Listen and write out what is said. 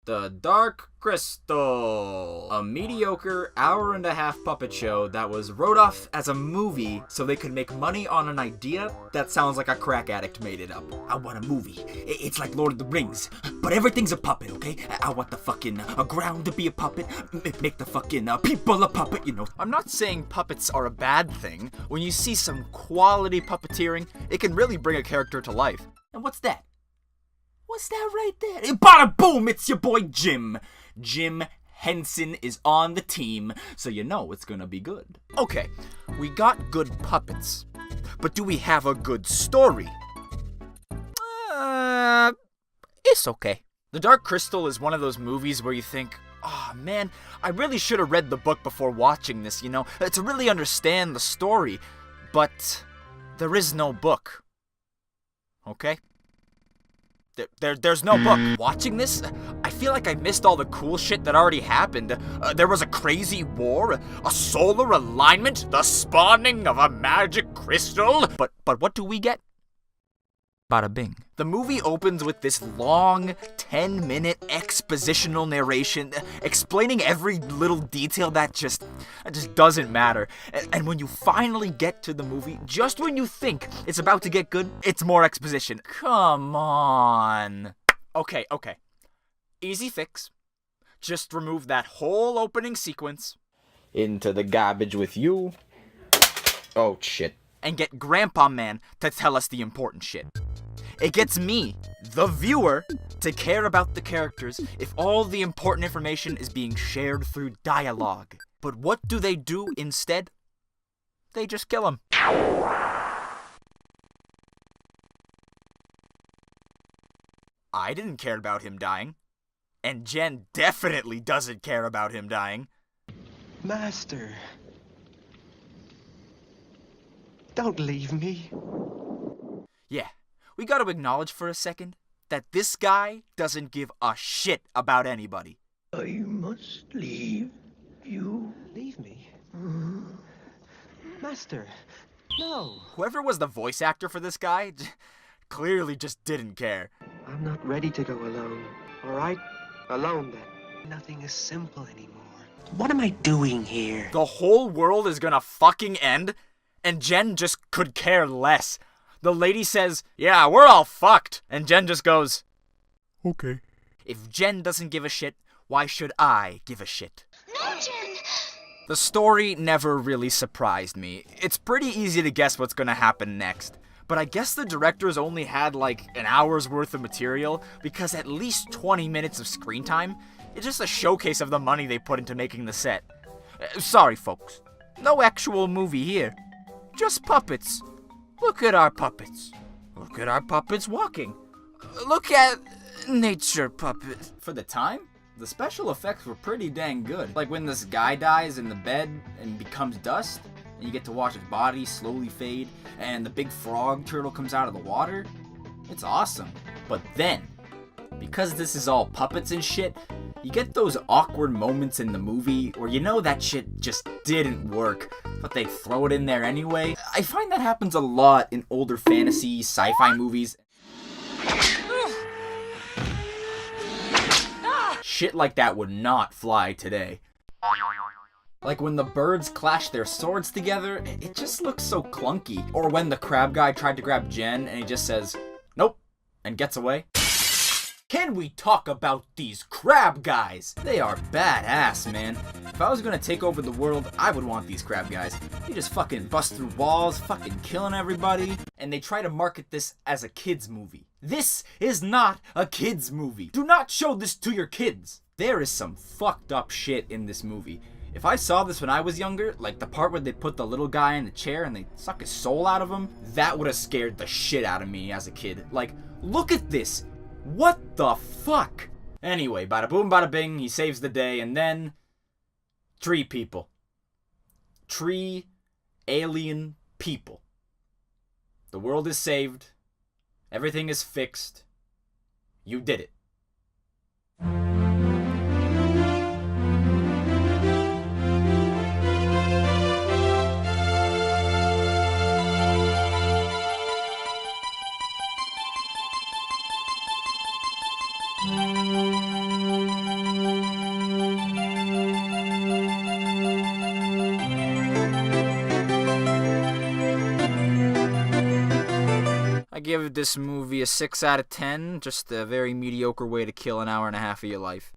The Dark Crystal, a mediocre hour-and-a-half puppet show that was wrote off as a movie so they could make money on an idea that sounds like a crack addict made it up. I want a movie. It's like Lord of the Rings, but everything's a puppet, okay? I want the fucking ground to be a puppet, make the fucking people a puppet, you know. I'm not saying puppets are a bad thing. When you see some quality puppeteering, it can really bring a character to life. And what's that? What's that right there? Bada boom, it's your boy Jim. Jim Henson is on the team, so you know it's gonna be good. Okay, we got good puppets, but do we have a good story? It's okay. The Dark Crystal is one of those movies where you think, oh man, I really should have read the book before watching this, you know, to really understand the story. But there is no book. Okay? There's no book. Watching this, I feel like I missed all the cool shit that already happened. There was a crazy war, a solar alignment, the spawning of a magic crystal. But what do we get? Bada bing. The movie opens with this long, 10-minute expositional narration explaining every little detail that just doesn't matter. And when you finally get to the movie, just when you think it's about to get good, it's more exposition. Come on. Okay. Easy fix. Just remove that whole opening sequence. Into the garbage with you. Oh, shit. And get Grandpa Man to tell us the important shit. It gets me, the viewer, to care about the characters if all the important information is being shared through dialogue. But what do they do instead? They just kill him. I didn't care about him dying. And Jen definitely doesn't care about him dying. Master, don't leave me. Yeah, we gotta acknowledge for a second that this guy doesn't give a shit about anybody. I must leave you. Leave me? Master, no. Whoever was the voice actor for this guy clearly just didn't care. I'm not ready to go alone. All right? Alone then. Nothing is simple anymore. What am I doing here? The whole world is gonna fucking end, and Jen just could care less. The lady says, yeah, we're all fucked. And Jen just goes, okay. If Jen doesn't give a shit, why should I give a shit? No, Jen! The story never really surprised me. It's pretty easy to guess what's gonna happen next. But I guess the directors only had like an hour's worth of material because at least 20 minutes of screen time. It's just a showcase of the money they put into making the set. Sorry, folks. No actual movie here. Just puppets. Look at our puppets. Look at our puppets walking. Look at nature puppets. For the time, the special effects were pretty dang good. Like when this guy dies in the bed and becomes dust, and you get to watch his body slowly fade, and the big frog turtle comes out of the water. It's awesome. But then, because this is all puppets and shit, you get those awkward moments in the movie where you know that shit just didn't work, but they throw it in there anyway. I find that happens a lot in older fantasy, sci-fi movies. Shit like that would not fly today. Like when the birds clash their swords together, it just looks so clunky. Or when the crab guy tried to grab Jen and he just says, nope, and gets away. Can we talk about these crab guys? They are badass, man. If I was gonna take over the world, I would want these crab guys. They just fucking bust through walls, fucking killing everybody. And they try to market this as a kid's movie. This is not a kid's movie. Do not show this to your kids. There is some fucked up shit in this movie. If I saw this when I was younger, like the part where they put the little guy in the chair and they suck his soul out of him, that would have scared the shit out of me as a kid. Like, look at this. What the fuck? Anyway, bada boom, bada bing, he saves the day, and then... Tree people. Tree alien people. The world is saved. Everything is fixed. You did it. give this movie a 6 out of 10. Just a very mediocre way to kill an hour and a half of your life.